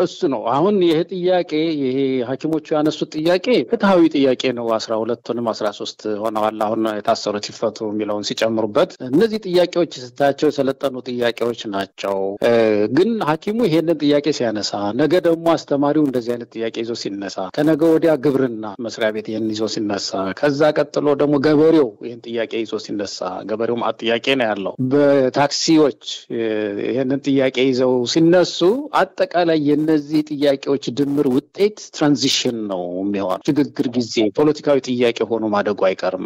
እሱ ነው አሁን ይሄ ጥያቄ ይሄ ሐኪሞቹ ያነሱት ጥያቄ ፍትሃዊ ጥያቄ ነው 12ቱንም 13 ሆነዋል አሁን የታሰሩት ይፈቱ የሚለውን ሲጨምሩበት እነዚህ ጥያቄዎች ስታቸው ሰለጠኑ ጥያቄዎች ናቸው ግን ሐኪሙ ይሄንን ጥያቄ ሲያነሳ ነገ ደግሞ አስተማሪው እንደዚህ አይነት ጥያቄ ይዞ ሲነሳ ከነገ ወዲያ ግብርና መስሪያ ቤት ይሄን ይዞ ሲነሳ ከዛ ቀጥሎ ደግሞ ገበሬው ይሄን ጥያቄ ይዞ ሲነሳ ገበሬው ጥያቄ ነው ያለው በታክሲዎች ይሄንን ጥያቄ ይዘው ሲነሱ አጠቃላይ የነዚህ ጥያቄዎች ድምር ውጤት ትራንዚሽን ነው የሚሆነው ሽግግር ጊዜ ፖለቲካዊ ጥያቄ ሆኖ ማደጉ አይቀርም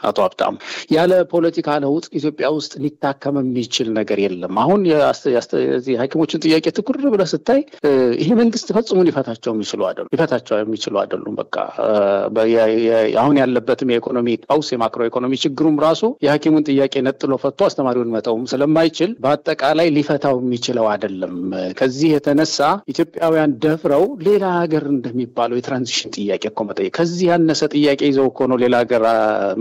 አቶ ሀብታም ያለ ፖለቲካ ለውጥ ኢትዮጵያ ውስጥ ሊታከም የሚችል ነገር የለም አሁን የዚህ ሐኪሞችን ጥያቄ ትኩር ብለህ ስታይ ይሄ መንግስት ፈጽሞ ሊፈታቸው የሚችሉ አይደሉም በቃ አሁን ያለበትም የኢኮኖሚ ቀውስ የማክሮ ኢኮኖሚ ችግሩም ራሱ የሐኪሙን ጥያቄ ነጥሎ ፈቶ አስተማሪውን መተውም ስለማይችል በአጠቃላይ ሊፈታው የሚችለው አይደለም ከዚህ የተነሳ ኢትዮጵያውያን ደፍረው ሌላ ሀገር እንደሚባለው የትራንዚሽን ጥያቄ እኮ መጠየቅ ከዚህ ያነሰ ጥያቄ ይዘው እኮ ነው ሌላ ሀገር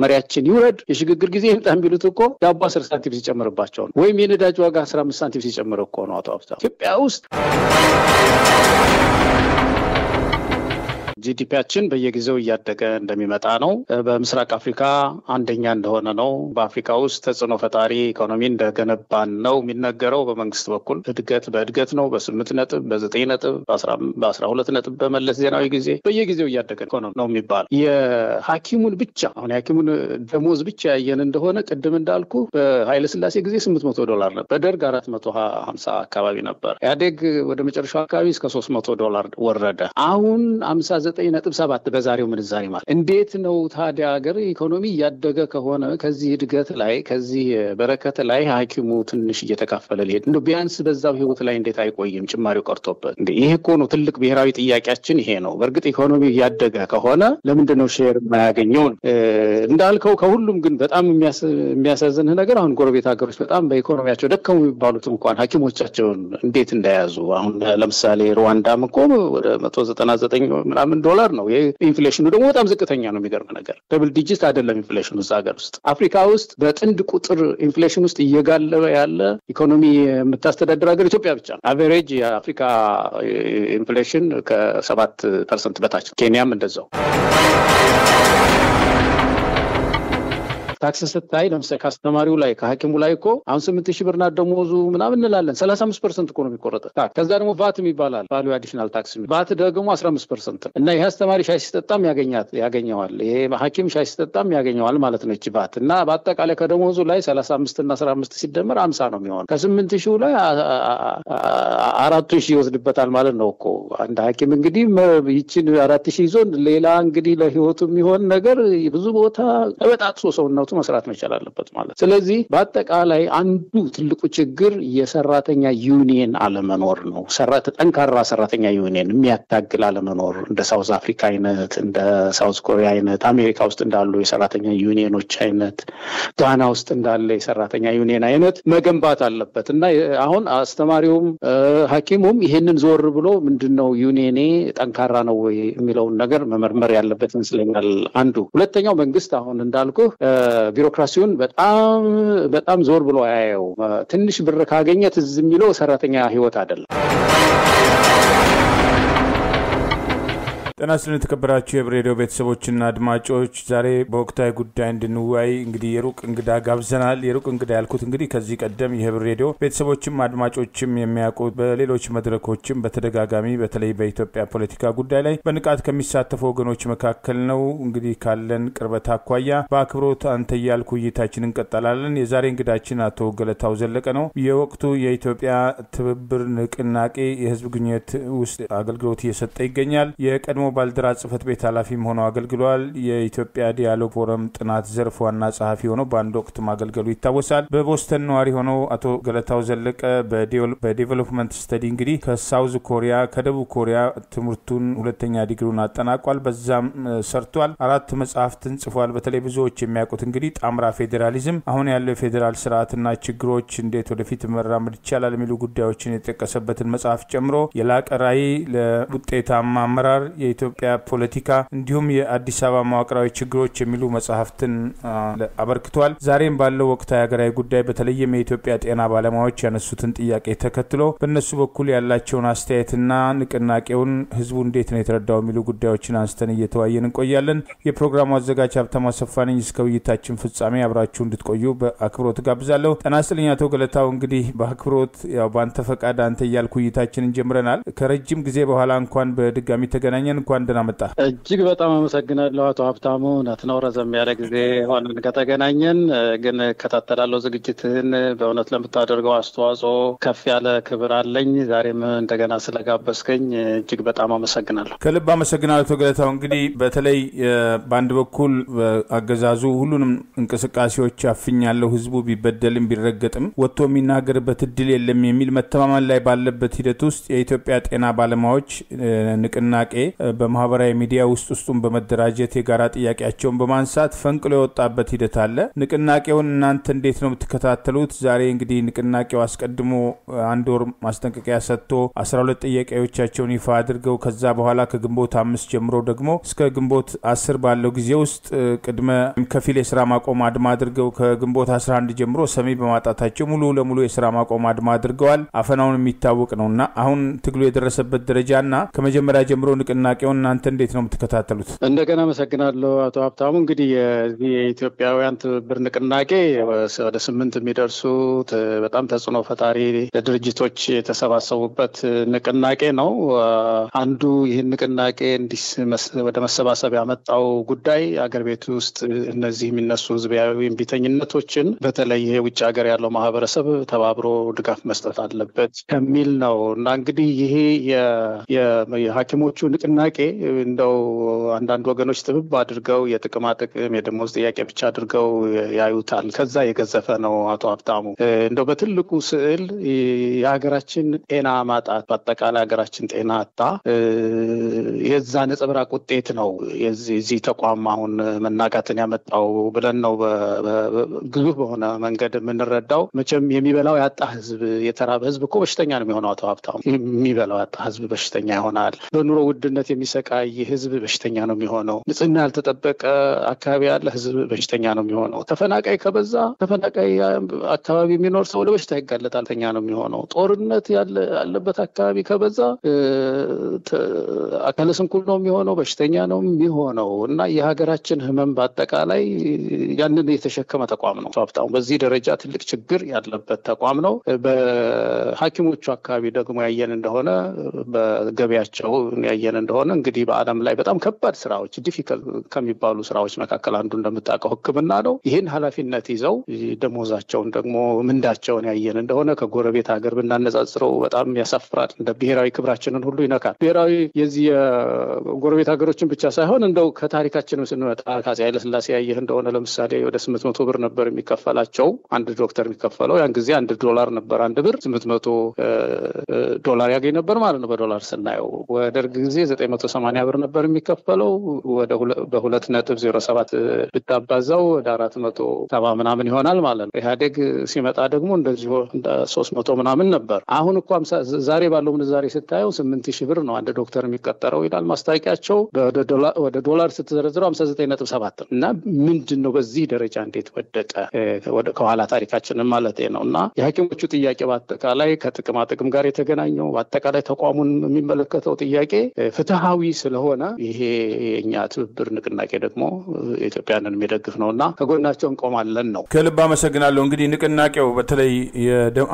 መሪያችን ይውረድ የሽግግር ጊዜ ይምጣ ቢሉት እኮ ዳቦ 10 ሳንቲም ሲጨምርባቸው ነው ወይም የነዳጅ ዋጋ 15 ሳንቲም ሲጨምር እኮ ነው አቶ ሀብታም ኢትዮጵያ ውስጥ ጂዲፒያችን በየጊዜው እያደገ እንደሚመጣ ነው በምስራቅ አፍሪካ አንደኛ እንደሆነ ነው በአፍሪካ ውስጥ ተጽዕኖ ፈጣሪ ኢኮኖሚ እንደገነባን ነው የሚነገረው በመንግስት በኩል በእድገት ነው በ8 ነጥብ በ9 ነጥብ በ12 ነጥብ በመለስ ዜናዊ ጊዜ በየጊዜው እያደገ ነው የሚባል የሐኪሙን ብቻ አሁን የሐኪሙን ደሞዝ ብቻ ያየን እንደሆነ ቅድም እንዳልኩ በኃይለ ሥላሴ ጊዜ $800 ነበር በደርግ 450 አካባቢ ነበር ያደግ ወደ መጨረሻው አካባቢ እስከ $300 ወረደ አሁን 59.7 በዛሬው ምንዛሬ ማለት እንዴት ነው ታዲያ ሀገር ኢኮኖሚ ያደገ ከሆነ ከዚህ እድገት ላይ ከዚህ በረከት ላይ ሐኪሙ ትንሽ እየተካፈለ ሊሄድ ነው ቢያንስ በዛው ህይወት ላይ እንዴት አይቆይም ጭማሪው ቀርቶበት እንዴ ይሄ እኮ ነው ትልቅ ብሔራዊ ጥያቄያችን ይሄ ነው በርግጥ ኢኮኖሚ ያደገ ከሆነ ለምንድን ነው ሼር የማያገኘው እንዳልከው ከሁሉም ግን በጣም የሚያሳዝን ነገር አሁን ጎረቤት ሀገሮች በጣም በኢኮኖሚያቸው ደከሙ የሚባሉት እንኳን ሐኪሞቻቸውን እንዴት እንደያዙ አሁን ለምሳሌ ሩዋንዳም እኮ ወደ 199 ምናምን $1 ነው የኢንፍሌሽኑ ደግሞ በጣም ዝቅተኛ ነው የሚገርም ነገር ደብል ዲጂት አይደለም ኢንፍሌሽኑ እዛ ሀገር ውስጥ አፍሪካ ውስጥ በጥንድ ቁጥር ኢንፍሌሽን ውስጥ እየጋለበ ያለ ኢኮኖሚ የምታስተዳድር ሀገር ኢትዮጵያ ብቻ ነው አቨሬጅ የአፍሪካ ኢንፍሌሽን ከ7% በታች ኬንያም እንደዛው ታክስ ስታይ ለምሳሌ ካስተማሪው ላይ ከሐኪሙ ላይ እኮ አሁን 8000 ብር እና ደሞዙ ምናምን እንላለን 35% እኮ ነው የሚቆረጠው ከዛ ደግሞ ቫት የሚባላል ቫልዩ አዲሽናል ታክስ ቫት ደግሞ 15% እና ይሄ አስተማሪ ሻይ ሲጠጣም ያገኘዋል ይሄ ሐኪም ሻይ ሲጠጣም ያገኘዋል ማለት ነው እቺ ቫት እና በአጠቃላይ ከደሞዙ ላይ 35 እና 15 ሲደመር 50 ነው የሚሆነው ከ8000 ላይ 4000 ይወስድበታል ማለት ነው እኮ አንድ ሐኪም እንግዲህ ይቺን 4000 ይዞ ሌላ እንግዲህ ለህይወቱ የሚሆን ነገር ብዙ ቦታ ተበጣጥሶ ሰውነቱ መስራት መቻል አለበት ማለት ስለዚህ በአጠቃላይ አንዱ ትልቁ ችግር የሰራተኛ ዩኒየን አለመኖር ነው ጠንካራ ሰራተኛ ዩኒየን የሚያታግል አለመኖር እንደ ሳውዝ አፍሪካ አይነት እንደ ሳውዝ ኮሪያ አይነት አሜሪካ ውስጥ እንዳሉ የሰራተኛ ዩኒየኖች አይነት ጋና ውስጥ እንዳለ የሰራተኛ ዩኒየን አይነት መገንባት አለበት እና አሁን አስተማሪውም ሐኪሙም ይሄንን ዞር ብሎ ምንድነው ዩኒየኔ ጠንካራ ነው ወይ የሚለውን ነገር መመርመር ያለበት ይመስለኛል አንዱ ሁለተኛው መንግስት አሁን እንዳልኩ ቢሮክራሲውን በጣም ዞር ብሎ ያየው ትንሽ ብር ካገኘ ትዝ የሚለው ሰራተኛ ህይወት አይደለም ጤና ይስጥልኝ ተከበራችሁ የሬዲዮ ቤተሰቦችና አድማጮች ዛሬ በወቅታዊ ጉዳይ እንድንወያይ እንግዲህ የሩቅ እንግዳ ጋብዘናል የሩቅ እንግዳ ያልኩት እንግዲህ ከዚህ ቀደም የሬዲዮ ቤተሰቦችም አድማጮችም የሚያውቁት በሌሎች መድረኮችም በተደጋጋሚ በተለይ በኢትዮጵያ ፖለቲካ ጉዳይ ላይ በንቃት ከሚሳተፉ ወገኖች መካከል ነው እንግዲህ ካለን ቅርበት አኳያ በአክብሮት አንተ ያልኩ ውይይታችንን እንቀጥላለን የዛሬ እንግዳችን አቶ ገለታው ዘለቀ ነው የወቅቱ የኢትዮጵያ ትብብር ንቅናቄ የህዝብ ግንኙነት ውስጥ አገልግሎት እየሰጠ ይገኛል የቀድሞ ባልደራ ጽፈት ቤት ኃላፊም ሆነው አገልግሏል የኢትዮጵያ ዲያሎግ ፎረም ጥናት ዘርፍ ዋና ጸሐፊ ሆነው በአንድ ወቅት ማገልገሉ ይታወሳል በቦስተን ነዋሪ ሆነው አቶ ገለታው ዘለቀ በዴቨሎፕመንት ስተዲ እንግዲህ ከሳውዝ ኮሪያ ከደቡብ ኮሪያ ትምህርቱን ሁለተኛ ዲግሪውን አጠናቋል በዛም ሰርቷል 4 መጽሐፍትን ጽፏል በተለይ ብዙዎች የሚያውቁት እንግዲህ ጣምራ ፌዴራሊዝም አሁን ያለው የፌዴራል ስርዓትና ችግሮች እንዴት ወደፊት መራመድ ይቻላል የሚሉ ጉዳዮችን የተጠቀሰበትን መጽሐፍ ጨምሮ የላቀ ራዕይ ለውጤታማ አመራር የኢትዮጵያ ፖለቲካ እንዲሁም የአዲስ አበባ መዋቅራዊ ችግሮች የሚሉ መጽሐፍትን አበርክቷል። ዛሬም ባለው ወቅታዊ ሀገራዊ ጉዳይ በተለይም የኢትዮጵያ ጤና ባለሙያዎች ያነሱትን ጥያቄ ተከትሎ በእነሱ በኩል ያላቸውን አስተያየትና ንቅናቄውን ህዝቡ እንዴት ነው የተረዳው የሚሉ ጉዳዮችን አንስተን እየተወያየን እንቆያለን። የፕሮግራሙ አዘጋጅ ሀብታሙ አሰፋ ነኝ። እስከ ውይይታችን ፍጻሜ አብራችሁ እንድትቆዩ በአክብሮት ጋብዛለሁ። ጤና ይስጥልኝ አቶ ገለታው። እንግዲህ በአክብሮት ያው ባንተ ፈቃድ አንተ እያልኩ ውይይታችንን ጀምረናል። ከረጅም ጊዜ በኋላ እንኳን በድጋሚ ተገናኘን። እንኳን ደህና መጣ። እጅግ በጣም አመሰግናለሁ አቶ ሀብታሙ። ነው ረዘም ያለ ጊዜ ሆነን ከተገናኘን፣ ግን እከታተላለሁ ዝግጅትህን። በእውነት ለምታደርገው አስተዋጽኦ ከፍ ያለ ክብር አለኝ። ዛሬም እንደገና ስለጋበዝከኝ እጅግ በጣም አመሰግናለሁ። ከልብ አመሰግናለሁ አቶ ገለታው። እንግዲህ በተለይ በአንድ በኩል አገዛዙ ሁሉንም እንቅስቃሴዎች አፍኛለሁ፣ ህዝቡ ቢበደልም ቢረገጥም ወጥቶ የሚናገርበት እድል የለም የሚል መተማመን ላይ ባለበት ሂደት ውስጥ የኢትዮጵያ ጤና ባለሙያዎች ንቅናቄ በማህበራዊ ሚዲያ ውስጡን በመደራጀት የጋራ ጥያቄያቸውን በማንሳት ፈንቅሎ የወጣበት ሂደት አለ። ንቅናቄውን እናንተ እንዴት ነው የምትከታተሉት? ዛሬ እንግዲህ ንቅናቄው አስቀድሞ አንድ ወር ማስጠንቀቂያ ሰጥቶ 12 ጥያቄዎቻቸውን ይፋ አድርገው ከዛ በኋላ ከግንቦት 5 ጀምሮ ደግሞ እስከ ግንቦት 10 ባለው ጊዜ ውስጥ ቅድመ ከፊል የስራ ማቆም አድማ አድርገው ከግንቦት 11 ጀምሮ ሰሚ በማጣታቸው ሙሉ ለሙሉ የስራ ማቆም አድማ አድርገዋል። አፈናውን የሚታወቅ ነውና አሁን ትግሉ የደረሰበት ደረጃና ከመጀመሪያ ጀምሮ ንቅናቄውን እናንተ እንዴት ነው የምትከታተሉት? እንደገና አመሰግናለሁ አቶ ሀብታሙ። እንግዲህ የኢትዮጵያውያን ትብብር ንቅናቄ ወደ 8 የሚደርሱት በጣም ተጽዕኖ ፈጣሪ ድርጅቶች የተሰባሰቡበት ንቅናቄ ነው። አንዱ ይህን ንቅናቄ ወደ መሰባሰብ ያመጣው ጉዳይ አገር ቤት ውስጥ እነዚህ የሚነሱ ህዝባዊ እምቢተኝነቶችን በተለይ የውጭ ሀገር ያለው ማህበረሰብ ተባብሮ ድጋፍ መስጠት አለበት ከሚል ነው እና እንግዲህ ይሄ የሐኪሞቹ ንቅናቄ እንደው አንዳንድ ወገኖች ጥብብ አድርገው የጥቅማጥቅም የደሞዝ ጥያቄ ብቻ አድርገው ያዩታል። ከዛ የገዘፈ ነው አቶ ሀብታሙ። እንደው በትልቁ ስዕል የሀገራችን ጤና ማጣት፣ በአጠቃላይ ሀገራችን ጤና አጣ የዛ ነጸብራቅ ውጤት ነው የዚህ ተቋም አሁን መናጋትን ያመጣው ብለን ነው ግዙፍ በሆነ መንገድ የምንረዳው። መቼም የሚበላው ያጣ ህዝብ፣ የተራበ ህዝብ እኮ በሽተኛ ነው የሚሆነው አቶ ሀብታሙ። የሚበላው ያጣ ህዝብ በሽተኛ ይሆናል። በኑሮ ውድነት የሚሰቃይ ህዝብ በሽተኛ ነው የሚሆነው። ንጽህና ያልተጠበቀ አካባቢ ያለ ህዝብ በሽተኛ ነው የሚሆነው። ተፈናቃይ ከበዛ ተፈናቃይ አካባቢ የሚኖር ሰው ለበሽታ ይጋለጣል፣ ተኛ ነው የሚሆነው። ጦርነት ያለበት አካባቢ ከበዛ አካለ ስንኩል ነው የሚሆነው፣ በሽተኛ ነው የሚሆነው እና የሀገራችን ህመም በአጠቃላይ ያንን የተሸከመ ተቋም ነው ሀብታሙ። በዚህ ደረጃ ትልቅ ችግር ያለበት ተቋም ነው። በሐኪሞቹ አካባቢ ደግሞ ያየን እንደሆነ በገበያቸው ያየን እንደሆነ እንግዲህ በዓለም ላይ በጣም ከባድ ስራዎች ዲፊከልት ከሚባሉ ስራዎች መካከል አንዱ እንደምታውቀው ሕክምና ነው። ይህን ኃላፊነት ይዘው ደሞዛቸውን ደግሞ ምንዳቸውን ያየን እንደሆነ ከጎረቤት ሀገር ብናነጻጽረው በጣም ያሳፍራል። እንደ ብሔራዊ ክብራችንን ሁሉ ይነካል። ብሔራዊ የዚህ የጎረቤት ሀገሮችን ብቻ ሳይሆን እንደው ከታሪካችንም ስንመጣ ከአፄ ኃይለ ሥላሴ ያየህ እንደሆነ ለምሳሌ ወደ 800 ብር ነበር የሚከፈላቸው አንድ ዶክተር የሚከፈለው። ያን ጊዜ $1 ነበር አንድ ብር፣ 800 ዶላር ያገኝ ነበር ማለት ነው በዶላር ስናየው። ወደ ደርግ ጊዜ 980 ብር ነበር የሚከፈለው። ወደ 2.07 ብታባዛው ወደ 470 ምናምን ይሆናል ማለት ነው። ኢህአዴግ ሲመጣ ደግሞ እንደዚሁ 300 ምናምን ነበር። አሁን እኮ ዛሬ ባለው ምንዛሬ ስታየው 8000 ብር ነው አንድ ዶክተር የሚቀጠረው ይላል ማስታወቂያቸው። ወደ ዶላር ስትዘረዝረው 59.7 እና ምንድነው በዚህ ደረጃ እንዴት ወደቀ? ከኋላ ታሪካችንን ማለት ነው። እና የሐኪሞቹ ጥያቄ በአጠቃላይ ከጥቅማ ጥቅም ጋር የተገናኘው በአጠቃላይ ተቋሙን የሚመለከተው ጥያቄ ፍትሃዊ ስለሆነ ይሄ የኛ ትብብር ንቅናቄ ደግሞ ኢትዮጵያንን የሚደግፍ ነውና ከጎናቸው እንቆማለን ነው። ከልብ አመሰግናለሁ። እንግዲህ ንቅናቄው በተለይ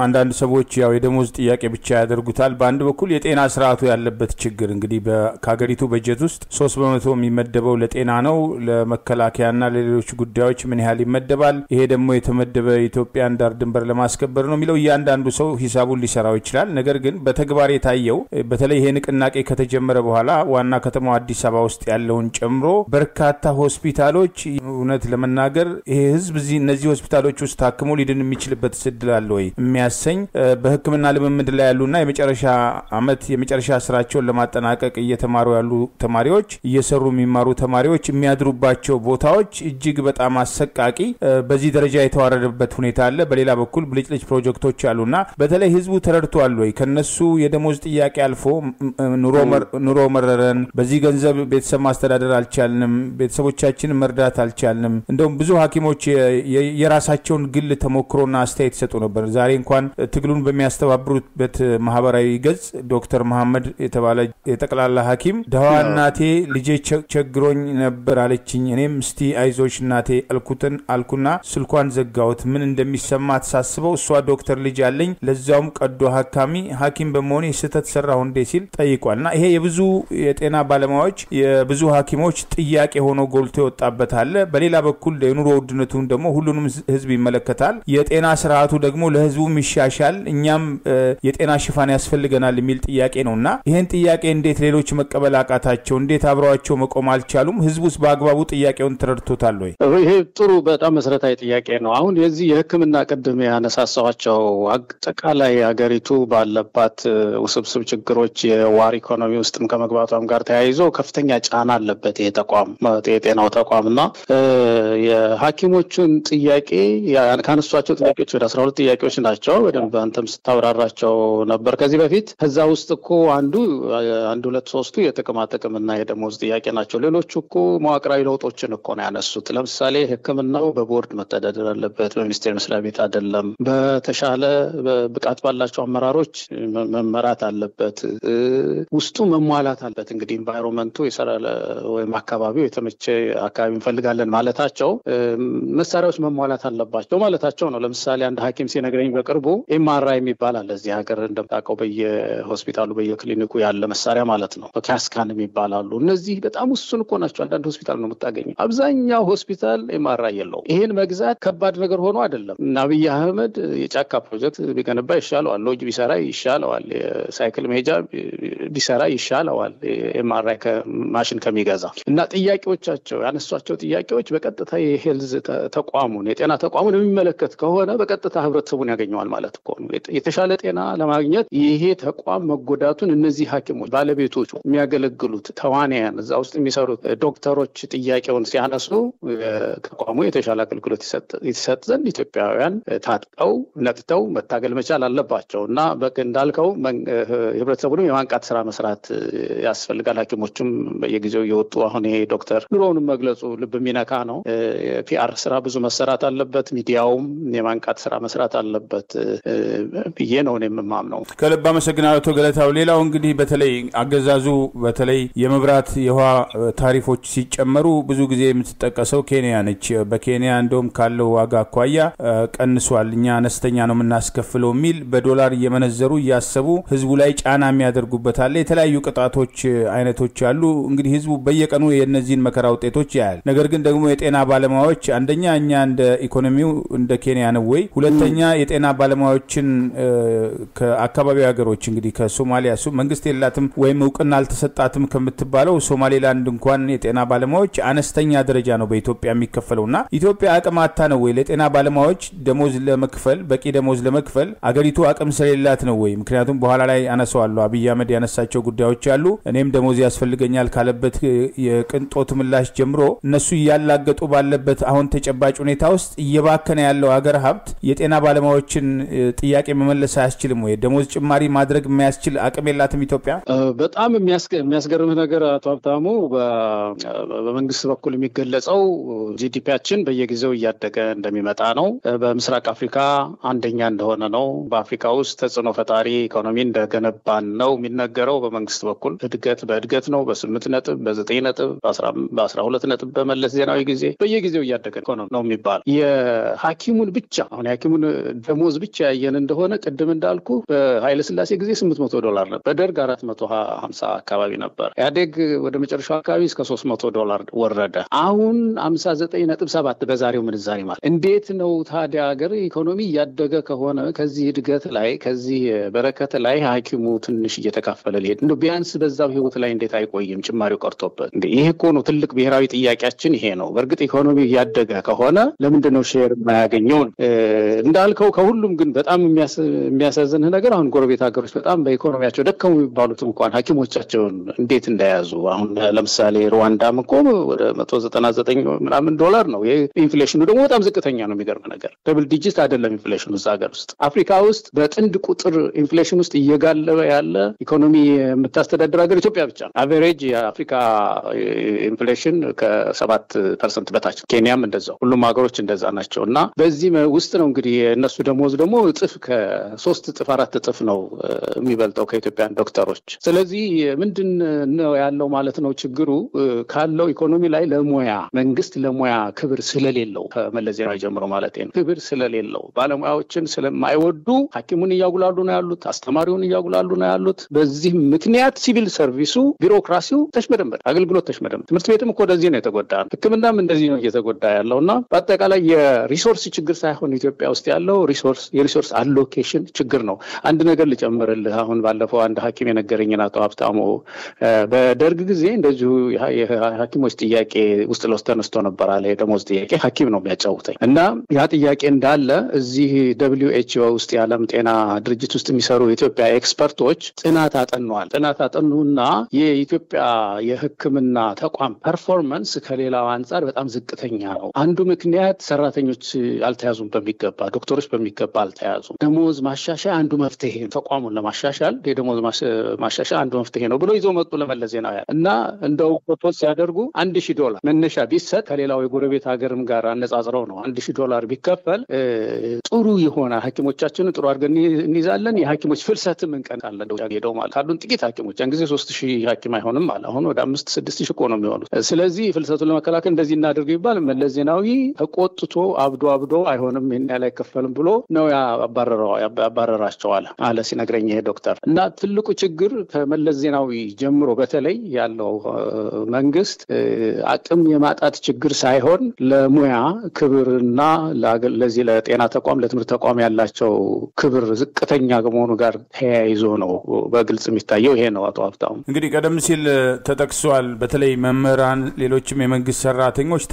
አንዳንድ ሰዎች ያው የደሞዝ ጥያቄ ብቻ ያደርጉታል። በአንድ በኩል የጤና ስርዓቱ ያለበት ችግር እንግዲህ ከሀገሪቱ በጀት ውስጥ 3% የሚመደበው ለጤና ነው። ለመከላከያና ለሌሎች ጉዳዮች ምን ያህል ይመደባል? ይሄ ደግሞ የተመደበ ኢትዮጵያን ዳር ድንበር ለማስከበር ነው የሚለው እያንዳንዱ ሰው ሂሳቡን ሊሰራው ይችላል። ነገር ግን በተግባር የታየው በተለይ ይሄ ንቅናቄ ከተጀመረ በኋላ ዋና ከተማው አዲስ አበባ ውስጥ ያለውን ጨምሮ በርካታ ሆስፒታሎች እውነት ለመናገር ይሄ ህዝብ እነዚህ ሆስፒታሎች ውስጥ ታክሞ ሊድን የሚችልበት እድል አለ ወይ የሚያሰኝ በሕክምና ልምምድ ላይ ያሉና የመጨረሻ ስራቸውን ለማጠናቀቅ እየተማሩ ያሉ ተማሪዎች እየሰሩ የሚማሩ ተማሪዎች የሚያድሩባቸው ቦታዎች እጅግ በጣም አሰቃቂ በዚህ ደረጃ የተዋረደበት ሁኔታ አለ። በሌላ በኩል ብልጭልጭ ፕሮጀክቶች አሉና በተለይ ህዝቡ ተረድቷል ወይ ከነሱ የደሞዝ ጥያቄ አልፎ ኑሮ ወረረን፣ በዚህ ገንዘብ ቤተሰብ ማስተዳደር አልቻልንም፣ ቤተሰቦቻችንን መርዳት አልቻልንም። እንደውም ብዙ ሐኪሞች የራሳቸውን ግል ተሞክሮና አስተያየት ሰጡ ነበር። ዛሬ እንኳን ትግሉን በሚያስተባብሩበት ማህበራዊ ገጽ ዶክተር መሐመድ የተባለ የጠቅላላ ሐኪም ደዋ እናቴ ልጄ ቸግሮኝ ነበር አለችኝ፣ እኔም እስቲ አይዞሽ እናቴ አልኩና ስልኳን ዘጋሁት። ምን እንደሚሰማ ተሳስበው እሷ ዶክተር ልጅ አለኝ ለዛውም ቀዶ ሐኪም በመሆኔ ስህተት ሰራሁ እንዴ ሲል ጠይቋልና ይሄ የብዙ የጤና ባለሙያዎች የብዙ ሐኪሞች ጥያቄ ሆኖ ጎልቶ ይወጣበት አለ። በሌላ በኩል የኑሮ ውድነቱን ደግሞ ሁሉንም ህዝብ ይመለከታል። የጤና ስርዓቱ ደግሞ ለህዝቡ ይሻሻል፣ እኛም የጤና ሽፋን ያስፈልገናል የሚል ጥያቄ ነውና ይሄን ጥያቄ እንዴት ሌሎች መቀበል አቃታቸው? እንዴት አብረዋቸው መቆም አልቻሉም? ህዝቡስ በአግባቡ ጥያቄውን ተረድቶታል ወይ? ይሄ ጥሩ በጣም መሰረታዊ ጥያቄ ነው። አሁን የዚህ የህክምና ቅድም ያነሳሳቸው አጠቃላይ ሀገሪቱ ባለባት ውስብስብ ችግሮች የዋር ኢኮኖሚ ውስጥም ከመግባቷም ጋር ተያይዞ ከፍተኛ ጫና አለበት ይሄ ተቋም የጤናው ተቋምና የሐኪሞቹን ጥያቄ ካነሷቸው ጥያቄዎች ወደ 12 ጥያቄዎች ናቸው። በደንብ አንተም ስታብራራቸው ነበር ከዚህ በፊት። ከዛ ውስጥ እኮ አንድ ሁለት ሶስቱ የጥቅማ ጥቅምና የደሞዝ ጥያቄ ናቸው። ሌሎቹ እኮ መዋቅራዊ ለውጦችን እኮ ነው ያነሱት። ለምሳሌ ህክምናው በቦርድ መተዳደር አለበት፣ በሚኒስቴር መስሪያ ቤት አይደለም፣ በተሻለ ብቃት ባላቸው አመራሮች መመራት አለበት፣ ውስጡ መሟላት አለበት። እንግዲህ ኢንቫይሮንመንቱ ይሰራል ወይም አካባቢው የተመቸ አካባቢ እንፈልጋለን ማለታቸው መሳሪያዎች መሟላት አለባቸው ማለታቸው ነው። ለምሳሌ አንድ ሐኪም ሲነግረኝ በቅርቡ ኤምአርአይ የሚባል አለ እዚህ ሀገር እንደምታውቀው በየሆስፒታሉ በየክሊኒኩ ያለ መሳሪያ ማለት ነው። ካስካን የሚባላሉ እነዚህ በጣም ውሱን እኮ ናቸው። አንዳንድ ሆስፒታል ነው የምታገኘው፣ አብዛኛው ሆስፒታል ኤምአርአይ የለውም። ይሄን መግዛት ከባድ ነገር ሆኖ አይደለም። እና አብይ አህመድ የጫካ ፕሮጀክት ቢገነባ ይሻለዋል፣ ሎጅ ቢሰራ ይሻለዋል፣ ሳይክል ሜጃ ቢሰራ ይሻለዋል ኤምአርአይ ማሽን ከሚገዛ። እና ጥያቄዎቻቸው ያነሷቸው ጥያቄዎች በቀጥታ የሄልዝ ተቋሙን የጤና ተቋሙን የሚመለከት ከሆነ በቀጥታ ህብረተሰቡን ያገኘዋል ማለት እኮ ነው። የተሻለ ጤና ለማግኘት ይሄ ተቋም መጎዳቱን እነዚህ ሐኪሞች ባለቤቶቹ የሚያገለግሉት ተዋናያን እዛ ውስጥ የሚሰሩት ዶክተሮች ጥያቄውን ሲያነሱ ተቋሙ የተሻለ አገልግሎት ይሰጥ ዘንድ ኢትዮጵያውያን ታጥቀው ነቅተው መታገል መቻል አለባቸው። እና እንዳልከው ህብረተሰቡንም የማንቃት ስራ መስራት ያስፈልጋል። ሐኪሞቹም በየጊዜው እየወጡ አሁን ይሄ ዶክተር ኑሮውንም መግለጹ ልብ የሚነካ ነው። ፒአር ስራ ብዙ መሰራት አለበት፣ ሚዲያውም የማንቃት ስራ መስራት አለበት ብዬ ነው የምማምነው። ከልብ አመሰግናለሁ አቶ ገለታው። ሌላው እንግዲህ በተለይ አገዛዙ በተለይ የመብራት የውሃ ታሪፎች ሲጨመሩ ብዙ ጊዜ የምትጠቀሰው ኬንያ ነች። በኬንያ እንደውም ካለው ዋጋ አኳያ ቀንሷል፣ እኛ አነስተኛ ነው የምናስከፍለው የሚል በዶላር እየመነዘሩ እያሰቡ ህዝቡ ላይ ጫና የሚያደርጉበት አለ። የተለያዩ ቅጣቶች አይነቶች አሉ። እንግዲህ ህዝቡ በየቀኑ የነዚህን መከራ ውጤቶች ያያል። ነገር ግን ደግሞ የጤና ባለሙያዎች አንደኛ እኛ እንደ ኢኮኖሚው እንደ ኬንያ ነው ወይ፣ ሁለተኛ የጤና ባለሙያዎችን ከአካባቢው ሀገሮች እንግዲህ ከሶማሊያ መንግስት የላትም ወይም እውቅና አልተሰጣትም ከምትባለው ሶማሌላንድ እንኳን የጤና ባለሙያዎች አነስተኛ ደረጃ ነው በኢትዮጵያ የሚከፈለውና ኢትዮጵያ አቅም አታ ነው ወይ ለጤና ባለሙያዎች ደሞዝ ለመክፈል በቂ ደሞዝ ለመክፈል አገሪቱ አቅም ስለሌላት ነው ወይ? ምክንያቱም በኋላ ላይ አነሳዋለሁ አብይ አህመድ ያነሳቸው ጉዳዮች አሉ። እኔም ደሞዝ ያስፈልገኛል ካለበት የቅንጦት ምላሽ ጀምሮ እነሱ ያላገጡ ባለበት አሁን ተጨባጭ ሁኔታ ውስጥ እየባከነ ያለው ሀገር ሀብት የጤና ባለሙያዎችን ጥያቄ መመለስ አያስችልም ወይ? ደሞዝ ጭማሪ ማድረግ የሚያስችል አቅም የላትም ኢትዮጵያ? በጣም የሚያስገርም ነገር አቶ ሀብታሙ፣ በመንግስት በኩል የሚገለጸው ጂዲፒያችን በየጊዜው እያደገ እንደሚመጣ ነው። በምስራቅ አፍሪካ አንደኛ እንደሆነ ነው። በአፍሪካ ውስጥ ተጽዕኖ ፈጣሪ ኢኮኖሚ እንደገነባን ነው የሚነገረው። በመንግስት በኩል በእድገት ነው። በ8 ነጥብ፣ በ9 ነጥብ፣ በ12 ነጥብ በመለስ ዜናዊ ጊዜ በየጊዜው እያደገ ነው የሚባል። የሐኪሙን ብቻ አሁን የሐኪሙን ደሞዝ ብቻ ያየን እንደሆነ ቅድም እንዳልኩ በኃይለ ሥላሴ ጊዜ $800 ነበር፣ በደርግ 450 አካባቢ ነበር፣ ኢህአዴግ ወደ መጨረሻው አካባቢ እስከ $300 ወረደ። አሁን 59.7 በዛሬው ምንዛሬ ማለት እንዴት ነው ታዲያ ሀገር ኢኮኖሚ እያደገ ከሆነ ከዚህ እድገት ላይ ከዚህ በረከት ላይ ሐኪሙ ትንሽ እየተካፈለ ሊሄድ እንደው ቢያንስ በዛው ህይወት ላይ እንዴት አይቆይም ጭማሪው ቀርቶበት? ይሄ እኮ ነው ትልቅ ብሔራዊ ጥያቄያችን ይሄ ነው። በእርግጥ ኢኮኖሚ እያደገ ከሆነ ለምንድነው ሼር የማያገኘው? እንዳልከው ከሁሉም ግን በጣም የሚያሳዝንህ ነገር አሁን ጎረቤት ሀገሮች በጣም በኢኮኖሚያቸው ደከሙ የሚባሉት እንኳን ሐኪሞቻቸውን እንዴት እንደያዙ አሁን ለምሳሌ ሩዋንዳም እኮ ወደ $199 ምናምን ነው። ኢንፍሌሽኑ ደግሞ በጣም ዝቅተኛ ነው። የሚገርም ነገር ደብል ዲጂት አይደለም ኢንፍሌሽኑ እዛ ሀገር ውስጥ። አፍሪካ ውስጥ በጥንድ ቁጥር ኢንፍሌሽን ውስጥ እየጋለበ ያለ ኢኮኖሚ የምታስተዳድር ሀገር ኢትዮጵያ ብቻ ነው። አቨሬጅ የአፍሪካ ኢንፍሌሽን ከ7% በታች፣ ኬንያም እንደዛው፣ ሁሉም ሀገሮች እንደዛ ናቸው። እና በዚህ ውስጥ ነው እንግዲህ እነሱ ደሞዝ ደግሞ እጥፍ ከ3 እጥፍ 4 እጥፍ ነው የሚበልጠው ከኢትዮጵያን ዶክተሮች። ስለዚህ ምንድን ነው ያለው ማለት ነው ችግሩ ካለው ኢኮኖሚ ላይ ለሙያ መንግስት ለሙያ ክብር ስለሌለው ከመለስ ዜናዊ ጀምሮ ማለት ነው ክብር ስለሌለው ባለሙያዎችን ስለማይወዱ ሐኪሙን እያጉላሉ ነው ያሉት፣ አስተማሪውን እያጉላሉ ነው ያሉት። በዚህ ምክንያት ሲቪል ሰርቪሱ ቢሮክራሲው ተሽመደመደ፣ አገልግሎት ተሽመደመደ። ትምህርት ቤትም እኮ ወደዚህ ነው የተጎዳ፣ ሕክምናም እንደዚህ ነው እየተጎዳ ያለውና በአጠቃላይ የሪሶርስ ችግር ሳይሆን ኢትዮጵያ ውስጥ ያለው የሪሶርስ አሎኬሽን ችግር ነው። አንድ ነገር ልጨምርልህ። አሁን ባለፈው አንድ ሐኪም የነገረኝን አቶ ሀብታሙ በደርግ ጊዜ እንደዚሁ የሐኪሞች ጥያቄ ውስጥ ለውስጥ ተነስቶ ነበር አለ። የደሞዝ ጥያቄ ሐኪም ነው የሚያጫውተኝ እና ያ ጥያቄ እንዳለ እዚህ WHO ውስጥ የዓለም ጤና ድርጅት ውስጥ የሚሰሩ የኢትዮጵያ ኤክስፐርቶች ጥናት አጠኑዋል። ጥናት አጠኑና የኢትዮጵያ የሕክምና ተቋም ፐርፎርማንስ ከሌላው አንጻር በጣም ዝቅተኛ ነው። አንዱ ምክንያት ሰራተኞች አልተያዙም በሚገባ፣ ዶክተሮች በሚገባ አልተያዙም። ደሞዝ ማሻሻያ አንዱ መፍትሄ፣ ተቋሙን ለማሻሻል የደሞዝ ማሻሻያ አንዱ መፍትሄ ነው ብሎ ይዘው መጡ ለመለስ ዜናዊ እና እንደው ፕሮፖዝ ሲያደርጉ $1000 መነሻ ቢሰጥ ከሌላው የጎረቤት ሀገርም ጋር አነጻጽረው ነው $1000 ቢከፈል ጥሩ የሆነ ሐኪሞቻችንን ጥሩ አድርገን እንይዛለን፣ የሐኪሞች ፍልሰትም እንቀንሳለን። ሄደው ማለት ካሉን ጥቂት ሐኪሞች ያን ጊዜ 3000 ሐኪም አይሆንም ማለት አሁን ወደ 5-6 ሺህ ነው የሚሆኑት። ስለዚህ ፍልሰቱን ለመከላከል እንደዚህ እናደርግ ይባል መለስ ዜናዊ ተቆጥቶ አብዶ አይሆንም ይሄን ያህል አይከፈልም ብሎ ነው ያባረራቸዋል አለ ሲነግረኝ ይሄ ዶክተር። እና ትልቁ ችግር ከመለስ ዜናዊ ጀምሮ በተለይ ያለው መንግስት አቅም የማጣት ችግር ሳይሆን ለሙያ ክብርና ለዚህ ለጤና ተቋም ለትምህርት ተቋም ያላቸው ክብር ዝቅተኛ ከመሆኑ ጋር ተያይዞ ነው በግልጽ የሚታየው። ይሄ ነው አቶ ሀብታሙ። እንግዲህ ቀደም ሲል ተጠቅሷል። በተለይ መምህራን፣ ሌሎችም የመንግስት ሰራተኞች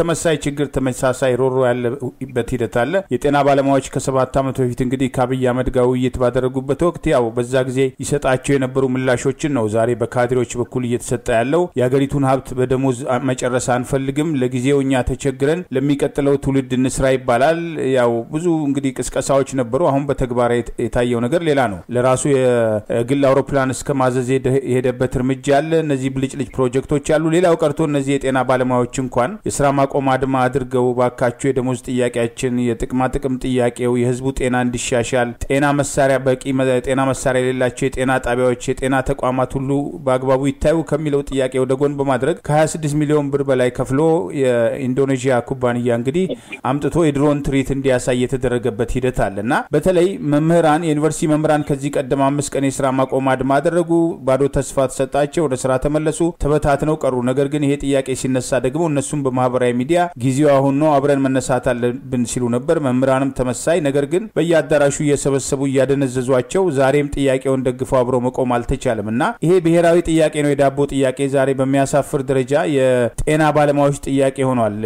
ተመሳሳይ ሮሮ ያለበት ሂደት አለ። የጤና ባለሙያዎች ከ7 ዓመት በፊት እንግዲህ ከአብይ አህመድ ጋር ውይይት ባደረጉበት ወቅት ያው በዛ ጊዜ ይሰጣቸው የነበሩ ምላሾችን ነው ዛሬ በካድሬዎች በኩል እየተሰጠ ያለው። የሀገሪቱን ሀብት በደሞዝ መጨረስ አንፈልግም፣ ለጊዜው እኛ ተቸግረን ለሚቀጥለው ትውልድ እንስራ ይባላል። ያው ብዙ እንግዲህ ቅስቀሳዎች ነበሩ። አሁን በተግባር የታየው ነገር ሌላ ነው። ለራሱ የግል አውሮፕላን እስከ ማዘዝ የሄደበት እርምጃ አለ። እነዚህ ብልጭልጭ ፕሮጀክቶች አሉ። ሌላው ቀርቶ እነዚህ የጤና ባለሙያዎች እንኳን የስራ ማቆም አድማ አድርገው ባካቸው የደሞዝ ጥያቄያችን፣ የጥቅማ ጥቅም ጥያቄው፣ የህዝቡ ጤና እንዲሻሻል፣ ጤና መሳሪያ በቂ ጤና መሳሪያ የሌላቸው የጤና ጣቢያዎች፣ የጤና ተቋማት ሁሉ በአግባቡ ይታዩ ከሚለው ጥያቄ ወደ ጎን በማድረግ ከ26 ሚሊዮን ብር በላይ ከፍሎ የኢንዶኔዥያ ኩባንያ እንግዲህ አምጥቶ የድሮን ትርኢት እንዲያሳይ የተደረገበት ሂደት አለና በተለይ መምህራን፣ የዩኒቨርሲቲ መምህራን ከዚህ ቀደም 5 ቀን የስራ ማቆም አድማ አደረጉ። ባዶ ተስፋ ተሰጣቸው፣ ወደ ስራ ተመለሱ፣ ተበታትነው ቀሩ። ነገር ግን ይሄ ጥያቄ ሲነሳ ደግሞ እነሱም በማህበራዊ ሚዲያ ጊዜው አሁን ነው አብረን መነሳት አለብን ሲሉ ነበር። መምህራንም ተመሳይ። ነገር ግን በየአዳራሹ እየሰበሰቡ እያደነዘዟቸው ዛሬም ጥያቄውን ደግፈው አብረው መቆም አልተቻለም እና ይሄ ብሔራዊ ጥያቄ ነው። የዳቦ ጥያቄ ዛሬ በሚያሳፍር ደረጃ የጤና ባለሙያዎች ጥያቄ ሆኗል።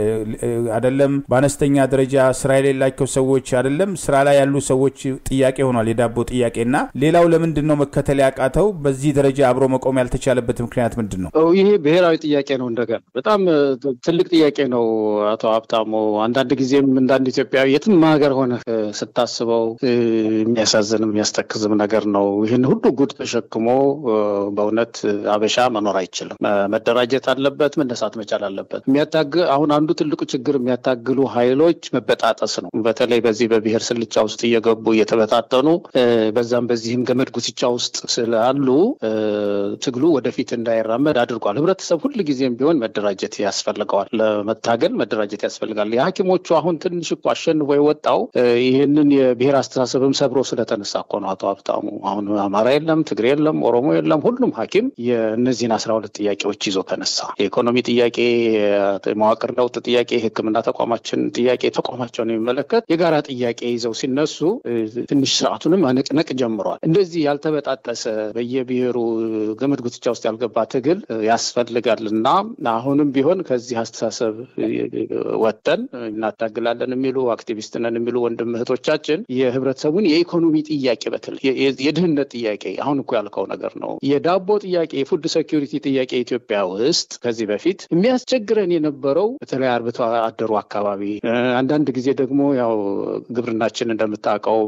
አይደለም በአነስተኛ ደረጃ ስራ የሌላቸው ሰዎች አይደለም ስራ ላይ ያሉ ሰዎች ጥያቄ ሆኗል የዳቦ ጥያቄና ሌላው ለምንድን ነው መከተል ያቃተው? በዚህ ደረጃ አብሮ መቆም ያልተቻለበት ምክንያት ምንድን ነው? ይሄ ብሔራዊ ጥያቄ ነው። እንደገና በጣም ትልቅ ጥያቄ ነው አቶ ሀብታሙ። አንዳንድ ጊዜም እንዳንድ ኢትዮጵያዊ የትም ሀገር ሆነ ስታስበው የሚያሳዝንም የሚያስተክዝም ነገር ነው። ይህን ሁሉ ጉድ ተሸክሞ በእውነት አበሻ መኖር አይችልም። መደራጀት አለበት፣ መነሳት መቻል አለበት። አሁን አንዱ ትልቁ ችግር የሚያታግሉ ኃይሎች መበጣጠስ ነው። በተለይ በዚህ በብሔር ስልቻ ውስጥ እየገቡ እየተበታተኑ በዛም በዚህም ገመድ ጉትቻ ውስጥ ስላሉ ትግሉ ወደፊት እንዳይራመድ አድርጓል። ህብረተሰብ ሁሉ ጊዜም ቢሆን መደራጀት ያስፈልገዋል። ለመታገል መደራጀት ያስፈልጋል። የሐኪሞቹ አሁን ትንሽ እኮ አሸንፎ የወጣው ይህንን የብሔር አስተሳሰብም ሰብሮ ስለተነሳ እኮ ነው አቶ ሀብታሙ። አሁን አማራ የለም፣ ትግሬ የለም፣ ኦሮሞ የለም። ሁሉም ሐኪም የእነዚህን 12 ጥያቄዎች ይዞ ተነሳ። የኢኮኖሚ ጥያቄ፣ የመዋቅር ለውጥ ጥያቄ፣ የሕክምና ተቋማችን ጥያቄ፣ ተቋማቸውን የሚመለከት የጋራ ጥያቄ ይዘው ሲነሱ ትንሽ ስርዓቱንም አነቅነቅ ጀምሯል። እንደዚህ ያልተበጣጠሰ በየብሔሩ ገመድ ጉትቻ ውስጥ ያልገባ ትግል ያስፈልጋልና አሁንም ቢሆን ከዚህ አስተሳሰብ ወጥተን እናታግላለን የሚሉ አክቲቪስት ነን የሚሉ ወንድም እህቶቻችን የህብረተሰቡን የኢኮኖሚ ጥያቄ በተለይ የድህነት ጥያቄ አሁን እኮ ያልከው ነገር ነው። የዳቦ ጥያቄ፣ የፉድ ሴኩሪቲ ጥያቄ ኢትዮጵያ ውስጥ ከዚህ በፊት የሚያስቸግረን የነበረው በተለይ አርብቶ አደሩ አካባቢ፣ አንዳንድ ጊዜ ደግሞ ያው ግብርናችን እንደምታውቀው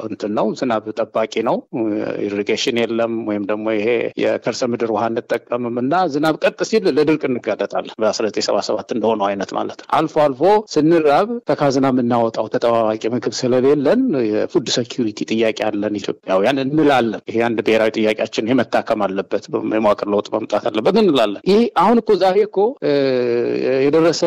እንትን ነው፣ ዝናብ ጠባቂ ነው፣ ኢሪጌሽን የለም ወይም ደግሞ ይሄ የከርሰ ምድር ውሃ እንጠቀምምና ዝናብ ቀጥ ሲል ለድርቅ እንጋለጣለን። በ1977 እንደሆነው አይነት ማለት ነው። አልፎ አልፎ ስንራብ ከካዝና የምናወጣው ተጠባባቂ ምግብ ስለሌለን የፉድ ሴኩሪቲ ጥያቄ አለን ኢትዮጵያውያን እንላለን። ይሄ አንድ ብሔራዊ ጥያቄያችን የመታከም አለበት፣ የመዋቅር ለውጥ መምጣት አለበት እንላለን። ይሄ አሁን እኮ ዛሬ እኮ የደረሰ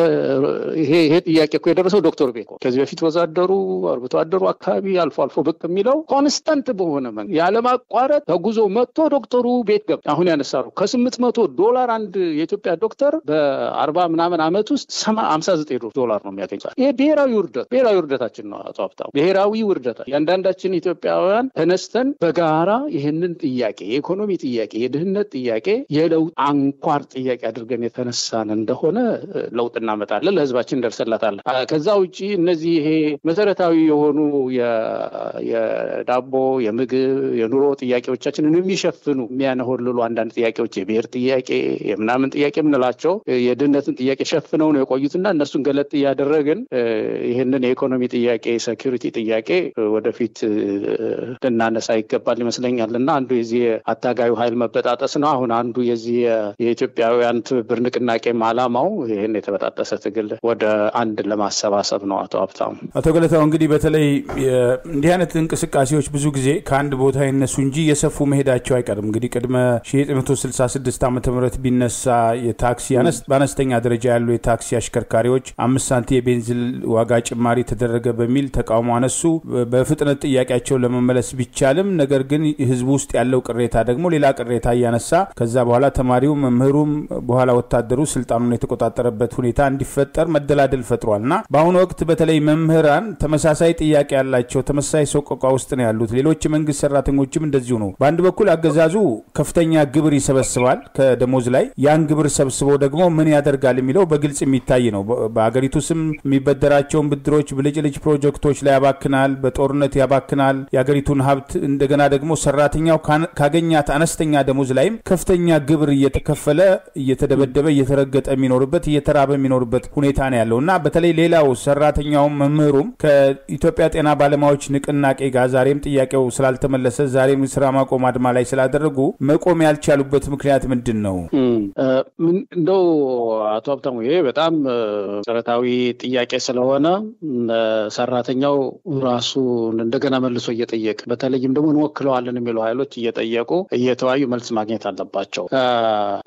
ይሄ ጥያቄ እኮ የደረሰው ዶክተር ቤኮ ከዚህ በፊት ወዛደሩ አርብቶ አደሩ አካባቢ አልፎ አልፎ ብቅ የሚለው ኮንስታንት በሆነ መንገድ ያለማቋረጥ ተጉዞ መጥቶ ዶክተሩ ቤት ገባ። አሁን ያነሳሩ $800 አንድ የኢትዮጵያ ዶክተር በ40 ምናምን ዓመት ውስጥ $59 ነው የሚያገኘው። ይሄ ብሔራዊ ውርደታችን ነው። አቶ ሀብታሙ ብሔራዊ ውርደታ ያንዳንዳችን ኢትዮጵያውያን ተነስተን በጋራ ይህንን ጥያቄ የኢኮኖሚ ጥያቄ የድህነት ጥያቄ የለውጥ አንኳር ጥያቄ አድርገን የተነሳን እንደሆነ ለውጥ እናመጣለን፣ ለህዝባችን ደርሰላታለን። ከዛ ውጪ እነዚህ ይሄ መሰረታዊ የሆኑ የዳቦ የምግብ የኑሮ ጥያቄዎቻችንን የሚሸፍኑ የሚያነሆልሉ አንዳንድ ጥያቄዎች የብሔር ጥያቄ የምናምን ጥያቄ የምንላቸው የድህነትን ጥያቄ ሸፍነው ነው የቆዩትና እነሱን ገለጥ እያደረግን ይህንን የኢኮኖሚ ጥያቄ ሴኩሪቲ ጥያቄ ወደፊት ልናነሳ ይገባል ይመስለኛል። እና አንዱ የዚህ አታጋዩ ኃይል መበጣጠስ ነው። አሁን አንዱ የዚህ የኢትዮጵያውያን ትብብር ንቅናቄም ዓላማው ይህን የተበጣጠሰ ትግል ወደ አንድ ለማሰባሰብ ነው። አቶ ሀብታሙ አቶ ገለታው እንግዲህ በተለይ እንዲህ አይነት እንቅስቃሴዎች ብዙ ጊዜ ከአንድ ቦታ ይነሱ እንጂ የሰፉ መሄዳቸው አይቀርም። እንግዲህ ቅድመ 1966 ዓ.ም ቢነሳ የታክሲ በአነስተኛ ደረጃ ያሉ የታክሲ አሽከርካሪዎች 5 ሳንቲም የቤንዚን ዋጋ ጭማሪ ተደረገ በሚል ተቃውሞ አነሱ። በፍጥነት ጥያቄያቸውን ለመመለስ ቢቻልም ነገር ግን ህዝቡ ውስጥ ያለው ቅሬታ ደግሞ ሌላ ቅሬታ እያነሳ ከዛ በኋላ ተማሪው መምህሩም በኋላ ወታደሩ ስልጣኑን የተቆጣጠረበት ሁኔታ እንዲፈጠር መደላደል ፈጥሯልና በአሁኑ ወቅት በተለይ መምህራን ተመሳሳይ ጥያቄ ያላቸው ተመሳሳይ ሰቆቃ ውስጥ ነው ያሉት። ሌሎች መንግስት ሰራተኞችም እንደዚሁ ነው። በአንድ በኩል አገዛዙ ከፍተኛ ግብር ይሰበስባል ከደሞዝ ላይ። ያን ግብር ሰብስቦ ደግሞ ምን ያደርጋል የሚለው በግልጽ የሚታይ ነው። በአገሪቱ ስም የሚበደራቸውን ብድሮች ብልጭልጭ ፕሮጀክቶች ላይ ያባክናል፣ በጦርነት ያባክናል የአገሪቱን ሀብት። እንደገና ደግሞ ሰራተኛው ካገኛት አነስተኛ ደሞዝ ላይም ከፍተኛ ግብር እየተከፈለ እየተደበደበ እየተረገጠ የሚኖርበት እየተራበ የሚኖርበት ሁኔታ ነው ያለውና በተለይ ሌላው ሰራተኛውም መምህሩም ከኢትዮጵያ ጤና ባለሙያዎች ንቅናቄ ጋር ዛሬም ጥያቄው ስላልተመለሰ ዛሬም ስራ ማቆም አድማ ላይ ስላደረጉ መቆም ያልቻሉበት ምክንያት ምንድነው? እንደው አቶ ሀብታሙ ይሄ በጣም መሰረታዊ ጥያቄ ስለሆነ ሰራተኛው ራሱ እንደገና መልሶ እየጠየቀ በተለይም ደግሞ እንወክለዋለን የሚሉ ኃይሎች እየጠየቁ እየተዋዩ መልስ ማግኘት አለባቸው።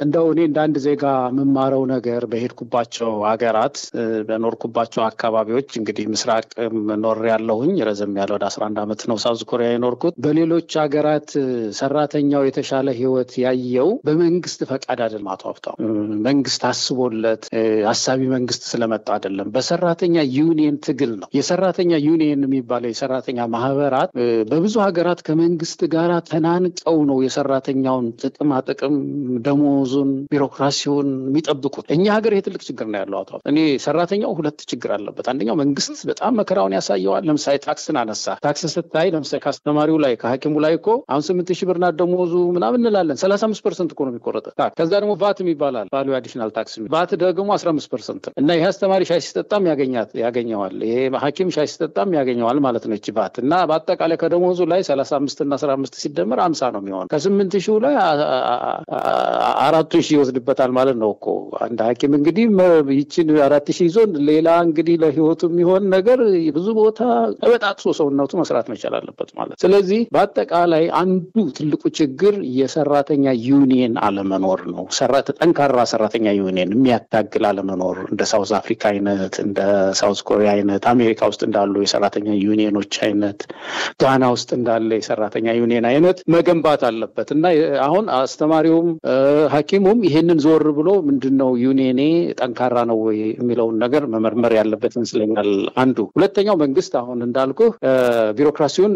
እንደው እኔ እንዳንድ ዜጋ የምማረው ነገር በሄድኩባቸው ሀገራት በኖርኩባቸው አካባቢዎች እንግዲህ ምስራቅ ኖር ያለሁኝ ረዘም ያለ ወደ 11 ዓመት ነው ሳውዝ ኮሪያ የኖርኩት። በሌሎች ሀገራት ሰራተኛው የተሻለ ህይወት ያየው በመንግስት ፈቃድ አይደለም። አቶ ሀብታሙ መንግስት አስቦለት ሐሳቢ መንግስት ስለመጣ አይደለም፣ በሰራተኛ ዩኒየን ትግል ነው። የሰራተኛ ዩኒየን የሚባለው የሰራተኛ ማህበራት በብዙ ሀገራት ከመንግስት ጋር ተናንቀው ነው የሰራተኛውን ጥቅም ደሞዙን ቢሮክራሲውን የሚጠብቁት። እኛ ሀገር ይሄ ትልቅ ችግር ነው ያለው። አቶ እኔ ሰራተኛው ሁለት ችግር አለበት። አንደኛው መንግስት በጣም መከራውን ያሳየዋል። ለምሳሌ ታክስን አነሳ። ታክስ ስታይ ለምሳሌ ከአስተማሪው ላይ ከሐኪሙ ላይ እኮ አሁን 8000 ብር ናት ደሞዙ ምናምን እንላለን። 35% እኮ ነው የሚቆረጠው። ከዛ ደግሞ ቫት ይባላል፣ ቫልዩ አዲሽናል ታክስ። ቫት ደግሞ 15% እና ይሄ አስተማሪ ሻይ ሲጠጣም ያገኘዋል፣ ይሄ ሐኪም ሻይ ሲጠጣም ያገኘዋል ማለት ነው እቺ ቫት። እና በአጠቃላይ ከደሞዙ ላይ 35 እና 15 ሲደመር 50 ነው የሚሆነው። ከ8000 ላይ 4000 ይወስድበታል ማለት ነው እኮ አንድ ሐኪም። እንግዲህ ይችን 4000 ይዞ ሌላ እንግዲህ ለህይወቱ የሚሆን ነገር ብዙ ቦታ ተበጣጥሶ ሰውነቱ መስራት መቻል አለበት ማለት። ስለዚህ በአጠቃላይ አንዱ ትልቁ ችግር የሰራተኛ ዩኒየን አለመኖር ነው። ጠንካራ ሰራተኛ ዩኒየን የሚያታግል አለመኖር፣ እንደ ሳውዝ አፍሪካ አይነት እንደ ሳውዝ ኮሪያ አይነት አሜሪካ ውስጥ እንዳሉ የሰራተኛ ዩኒየኖች አይነት ጋና ውስጥ እንዳለ የሰራተኛ ዩኒየን አይነት መገንባት አለበት። እና አሁን አስተማሪውም ሐኪሙም ይሄንን ዞር ብሎ ምንድነው ዩኒየኔ ጠንካራ ነው ወይ የሚለውን ነገር መመርመር ያለበት ይመስለኛል አንዱ። ሁለተኛው መንግስት አሁን እንዳልኩ ቢሮክራሲውን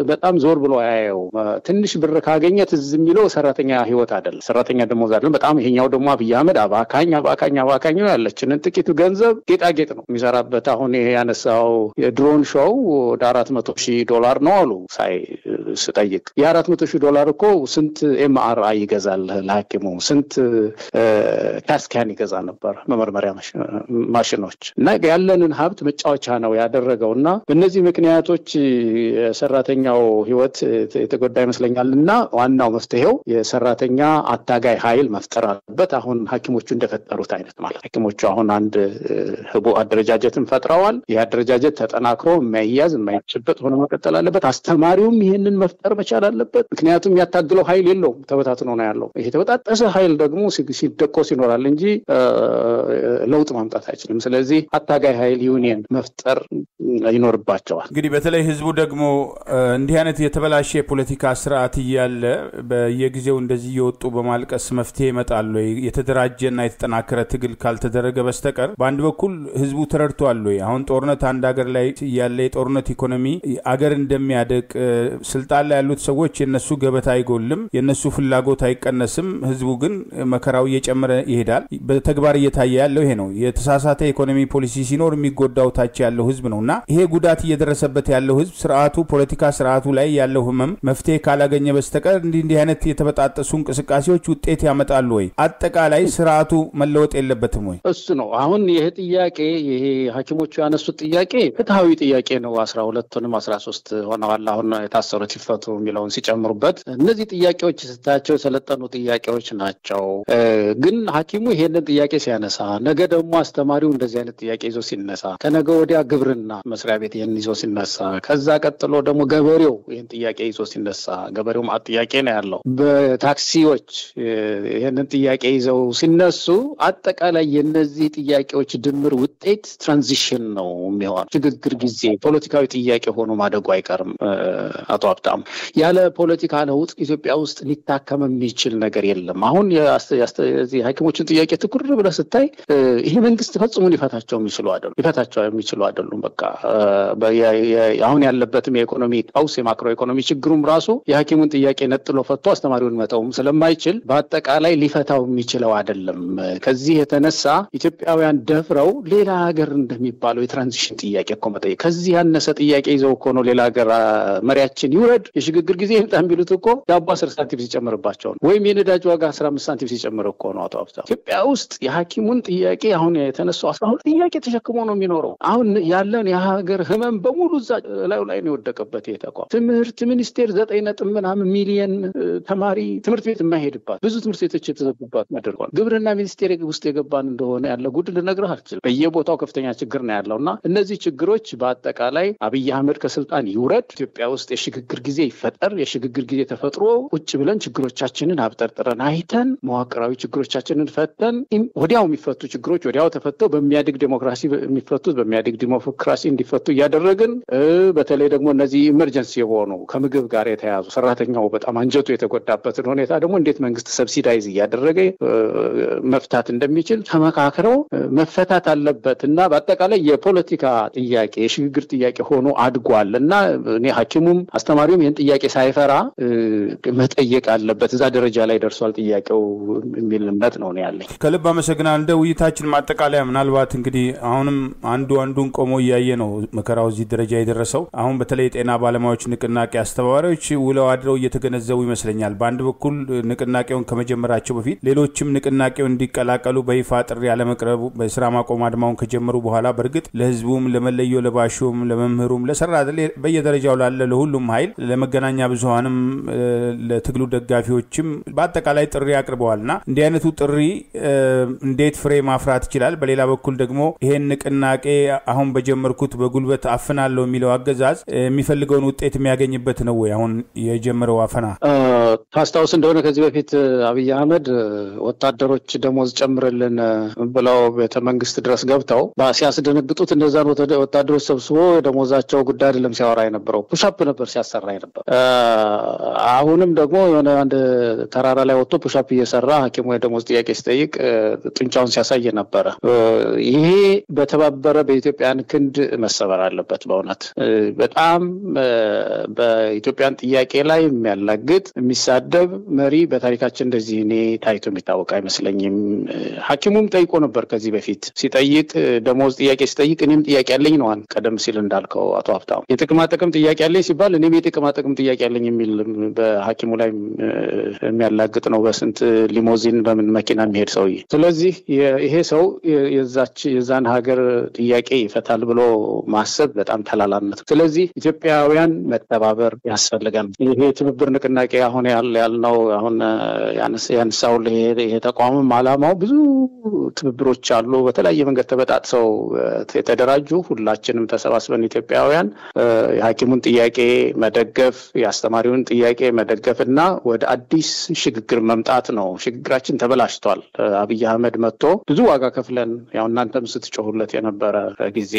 በጣም ዞር ብሎ ያየው። ትንሽ ብር ካገኘ ትዝ የሚለው ሰራተኛ ህይወት አይደለም፣ ሰራተኛ ደሞዝ አይደለም። በጣም ይሄኛው ደግሞ አብይ አህመድ አባካኝ ነው ያለችንን ጥቂት ገንዘብ ጌጣጌጥ ነው የሚሰራበት። አሁን ይሄ ያነሳው የድሮን ሾው ወደ $400,000 ነው አሉ ስጠይቅ። $400,000 እኮ ስንት ኤምአርአይ ይገዛል ለሐኪሙ፣ ስንት ካስካን ይገዛ ነበር መመርመሪያ ማሽኖች። እና ያለንን ሀብት መጫወቻ ነው ያደረገውና በእነዚህ ምክንያቶች የሰራተኛው ህይወት የተጎዳ ይመስለኛል። እና ዋናው መፍትሄው የሰራተኛ አታጋይ ኃይል መፍጠር አለበት። አሁን ሐኪሞቹ እንደፈጠሩት አይነት ማለት ሐኪሞቹ አሁን አንድ ህቡ አደረጃጀትን ፈጥረዋል። የአደረጃጀት ተጠናክሮ የማይያዝ የማይጨበጥ ሆኖ መቀጠል አለበት። አስተማሪውም ይሄንን መፍጠር መቻል አለበት። ምክንያቱም ያታግለው ኃይል የለውም፣ ተበታትኖ ነው ያለው። ይሄ ተበጣጠሰ ኃይል ደግሞ ሲደቆስ ይኖራል እንጂ ለውጥ ማምጣት አይችልም። ስለዚህ አታጋይ ኃይል ዩኒየን መፍጠር ይኖርባቸዋል። እንግዲህ በተለይ ህዝቡ ደግሞ እንዲህ አይነት የተበላሸ የፖለቲካ ስርዓት እያለ በየጊዜው እንደዚህ እየወጡ በማልቀስ መፍትሄ ይመጣል ወይ? የተደራጀና የተጠናከረ ትግል ካልተደረገ በስተቀር በአንድ በኩል ህዝቡ ተረድቷል ወይ? አሁን ጦርነት አንድ ሀገር ላይ ያለ የጦርነት ኢኮኖሚ አገር እንደሚያደቅ ስልጣን ላይ ያሉት ሰዎች የነሱ ገበታ አይጎልም፣ የነሱ ፍላጎት አይቀነስም፣ ህዝቡ ግን መከራው እየጨመረ ይሄዳል። በተግባር እየታየ ያለው ይሄ ነው። የተሳሳተ ኢኮኖሚ ፖሊሲ ሲኖር የሚጎዳው ታች ያለው ህዝብ ነውና ይሄ ጉዳት እየደረሰበት ያለው ህዝብ ስርዓቱ ፖለቲካ ስርዓቱ ላይ ያለው ህመም መፍትሄ ካላገኘ በስተቀር እንዲህ አይነት የተበጣጠሱ እንቅስቃሴዎች ውጤት ያመጣሉ ወይ? አጠቃላይ ስርዓቱ መለወጥ የለበትም ወይ? እሱ ነው አሁን ይሄ ጥያቄ ይሄ ሐኪሞቹ ያነሱት ጥያቄ ፍትሃዊ ጥያቄ ነው። 12ቱንም 13 ሆነዋል አሁን የታሰሩት ይፈቱ የሚለውን ሲጨምሩበት እነዚህ ጥያቄዎች ስታቸው የሰለጠኑ ጥያቄዎች ናቸው። ግን ሐኪሙ ይሄንን ጥያቄ ሲያነሳ ነገ ደግሞ አስተማሪው እንደዚህ አይነት ጥያቄ ይዞ ሲነሳ ከነገ ወዲያ ግብርና መስሪያ ቤት ይሄን ይዞ ሲነሳ ከዛ ቀጥሎ ደግሞ ገበሬው ይሄን ጥያቄ ይዞ ሲነሳ ገበሬው ጥያቄ ነው ያለው። በታክሲዎች ይሄንን ጥያቄ ይዘው ሲነሱ አጠቃላይ የነዚህ ጥያቄዎች ድምር ውጤት ትራንዚሽን ነው የሚሆነው። ሽግግር ጊዜ ፖለቲካዊ ጥያቄ ሆኖ ማደጉ አይቀርም። አቶ ሀብታም ያለ ፖለቲካ ለውጥ ኢትዮጵያ ውስጥ ሊታከም የሚችል ነገር የለም። አሁን የዚህ ሐኪሞችን ጥያቄ ትኩር ብለህ ስታይ ይሄ መንግስት ፈጽሞ ሊፈታቸው የሚችሉ አይደሉም። በቃ አሁን ያለበትም የኢኮኖሚ ቀውስ የማክሮ ኢኮኖሚ ችግሩም ራሱ የሐኪሙን ጥያቄ ነጥሎ ፈቶ አስተማሪውን መተውም ስለማይችል በአጠቃላይ ሊፈታው የሚችለው አይደለም። ከዚህ የተነሳ ኢትዮጵያውያን ደፍረው ሌላ ሀገር እንደሚባለው የትራንዚሽን ጥያቄ እኮ መጠየቅ ከዚህ ያነሰ ጥያቄ ይዘው እኮ ነው ሌላ ሀገር መሪያችን ይውረድ የሽግግር ጊዜ ይምጣን ቢሉት እኮ ዳቦ 10 ሳንቲም ሲጨምርባቸው ነው፣ ወይም የነዳጅ ዋጋ 15 ሳንቲም ሲጨምር እኮ ነው። አቶ ሀብታም ኢትዮጵያ ውስጥ የሐኪሙን ጥያቄ አሁን የተነሳው 12 ጥያቄ ተሸክሞ ነው የሚኖረው። አሁን ያለን የሀገር ህመም በሙሉ እዛ ላይ ነው የወደቀበት። የተቋም ትምህርት ሚኒስቴር 9 ሚሊዮን ተማሪ ትምህርት ቤት የማይሄድባት ብዙ ትምህርት ቤቶች የተዘጉባት አድርጓል። ግብርና ሚኒስቴር ውስጥ የገባን እንደሆነ ያለ ጉድ ልነግርህ አልችልም። በየቦታው ከፍተኛ ችግር ነው ያለውና እነዚህ ችግሮች በአጠቃላይ አብይ አህመድ ከስልጣን ይውረድ፣ ኢትዮጵያ ውስጥ የሽግግር ጊዜ ይፈጠር። የሽግግር ጊዜ ተፈጥሮ ቁጭ ብለን ችግሮቻችንን አብጠርጥረን አይተን መዋቅራዊ ችግሮቻችንን ፈተን ወዲያው የሚፈቱ ችግሮች ወዲያው ተፈተው በሚያድግ ዲሞክራሲ የሚፈቱት በሚያድግ ዲሞክራሲ እንዲፈቱ እያደረግን በተለይ ደግሞ እነዚህ ኢመርጀንሲ የሆኑ ከምግብ ጋር የተያዙ ሰራተኛው በጣም አንጀቱ የተጎዳበትን ሁኔታ ደግሞ እንዴት መንግስት ሰብሲዳይዝ እያደረገ መፍታት እንደሚችል ተመካክረው መፈታት አለበት እና በአጠቃላይ የፖለቲካ ጥያቄ የሽግግር ጥያቄ ሆኖ አድጓል እና እኔ ሐኪሙም አስተማሪውም ይህን ጥያቄ ሳይፈራ መጠየቅ አለበት። እዛ ደረጃ ላይ ደርሷል ጥያቄው የሚል እምነት ነው ያለኝ። ከልብ አመሰግናለሁ። እንደ ውይይታችን ማጠቃለያ ምናልባት እንግዲህ አሁንም አንዱን ቆሞ እያየ ነው መከራው እዚህ ደረጃ የደረሰው። አሁን በተለይ ጤና ባለሙያዎች ንቅናቄ አስተባባሪዎች ውለው አድረው እየተገነዘቡ ይመስለኛል። በአንድ በኩል ንቅናቄውን ከመጀመራቸው በፊት ሌሎችም ንቅናቄውን እንዲቀላቀሉ በይፋ ጥሪ ያለመቅረቡ በስራ ማቆም አድማውን ከጀመሩ በኋላ በርግጥ ለህዝቡም ለመለዮ ለባሹም ለመምህሩም ለሰራ በየደረጃው ላለ ለሁሉም ኃይል ለመገናኛ ብዙሃንም ለትግሉ ደጋፊዎችም በአጠቃላይ ጥሪ አቅርበዋልና እንዲህ አይነቱ ጥሪ እንዴት ፍሬ ማፍራት ይችላል? በሌላ በኩል ደግሞ ይሄን ንቅናቄ አሁን በጀመርኩት በጉልበት አፍናለሁ የሚለው አገዛዝ የሚፈልገውን ውጤት የሚያገኝበት ነው ወይ? አሁን የጀመረው አፈና ታስታውስ እንደሆነ ከዚህ በፊት አብይ አህመድ ወታደሮች ደሞዝ ጨምርልን ብለው ቤተ መንግስት ድረስ ገብተው ሲያስደነግጡት እንደዛን ወታደሮች ሰብስቦ ደሞዛቸው ጉዳይ አይደለም ሲያወራ የነበረው ፑሻፕ ነበር ሲያሰራ የነበረው። አሁንም ደግሞ የሆነ አንድ ተራራ ላይ ወጥቶ ፑሻፕ እየሰራ ሐኪሙ የደሞዝ ጥያቄ ሲጠይቅ ጡንቻውን ሲያሳይ ነበረ። ይሄ በተባበረ በኢትዮጵያን ክንድ መሰበር አለበት። በእውነት በጣም በኢትዮጵያን ጥያቄ ላይ የሚያላግጥ የሚሳደብ መሪ በታሪካችን እንደዚህ እኔ ታይቶ የሚታወቅ አይመስለኝም። ሐኪሙም ጠይቆ ነበር ከዚህ በፊት ሲጠይቅ ደሞዝ ጥያቄ ሲጠይቅ እኔም ጥያቄ ያለኝ ነው ቀደም ሲል እንዳልከው አቶ ሀብታሙ የጥቅማ ጥቅም ጥያቄ ያለኝ ሲባል እኔም የጥቅማ ጥቅም ጥያቄ ያለኝ የሚል በሐኪሙ ላይ የሚያላግጥ ነው። በስንት ሊሞዚን በምን መኪና የሚሄድ ሰውዬ። ስለዚህ ይሄ ሰው የዛን ሀገር ጥያቄ ይፈታል ብሎ ማሰብ በጣም ተላላነት። ስለዚህ ኢትዮጵያውያን መተባበር ያስፈልጋል። ይሄ ትብብር ንቅናቄ አሁን ያልነው አሁን ያነሳው ይሄ ተቋምም ዓላማው ብዙ ትብብሮች አሉ። በተለያየ መንገድ ተበጣጥሰው የተደራጁ ሁላችንም ተሰባስበን ኢትዮጵያውያን የሐኪሙን ጥያቄ መደገፍ፣ የአስተማሪውን ጥያቄ መደገፍና ወደ አዲስ ሽግግር መምጣት ነው። ሽግግራችን ተበላሽቷል። አብይ አህመድ መጥቶ ብዙ ዋጋ ከፍለን ያው እናንተም ስትጮሁለት የነበረ ጊዜ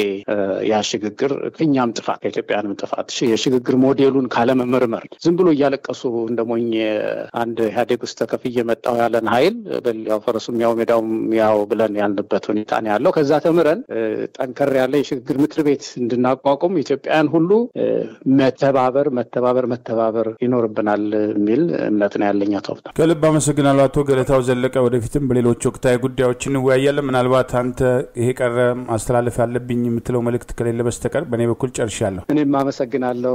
ያ ሽግግር ከኛም ጥፋት ከኢትዮጵያንም ጥፋት የሽግግር ሞዴሉን ካለመመርመር ዝም ብሎ እያለቀሱ እንደሞኝ አንድ ኢህአዴግ ውስጥ ተከፍዬ መጣሁ ያለን ኃይል ያው ፈረሱም ያው ሜዳውም ያው ብለን ያልንበት ሁኔታ ነው ያለው። ከዛ ተምረን ጠንከር ያለ የሽግግር ምክር ቤት እንድናቋቁም ኢትዮጵያውያን ሁሉ መተባበር ይኖርብናል የሚል እምነት ነው ያለኝ። ከልብ አመሰግናለሁ አቶ ገለታው ዘለቀ። ወደፊትም በሌሎች ወቅታዊ ጉዳዮች እንወያያለን። ምናልባት አንተ ይሄ ቀረ ማስተላለፍ ያለብኝ የምትለው መልእክት ከሌለ በስተቀር በእኔ በኩል ጨርሻለሁ። እኔም አመሰግናለሁ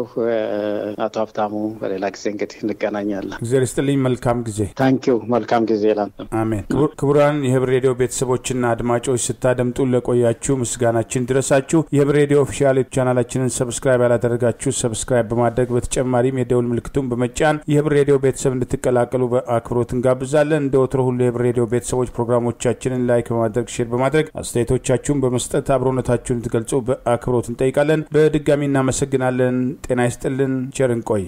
አቶ ሀብታሙ። በሌላ ጊዜ እንግዲህ እንገናኛለን። እግዚአብሔር ይስጥልኝ። መልካም ጊዜ። ታንኪዩ። መልካም ጊዜ ላንተ። አሜን። ክቡራን የህብር ሬዲዮ ቤተሰቦችና አድማጮች ስታደምጡ ለቆያችሁ ምስጋናችን ድረሳችሁ። የህብር ሬዲዮ ኦፊሻል ቻናላችንን ሰብስክራይብ ያላደረጋችሁ ሰብስክራይብ በማድረግ በተጨማሪም የደውል ምልክቱን በመጫን የህብር ሬዲዮ ቤተሰብ እንድትቀላቀሉ በአክብሮት እንጋብዛለን። እንደ ወትሮ ሁሉ የህብር ሬዲዮ ቤተሰቦች ፕሮግራሞቻችንን ላይክ በማድረግ ሼር በማድረግ አስተያየቶቻችሁን በመስጠት አብሮነታችሁን እንድትገልጹ በአክብሮት እንጠይቃለን። በድጋሚ እናመሰግናለን። ጤና ይስጥልን። ቸር እንቆይ።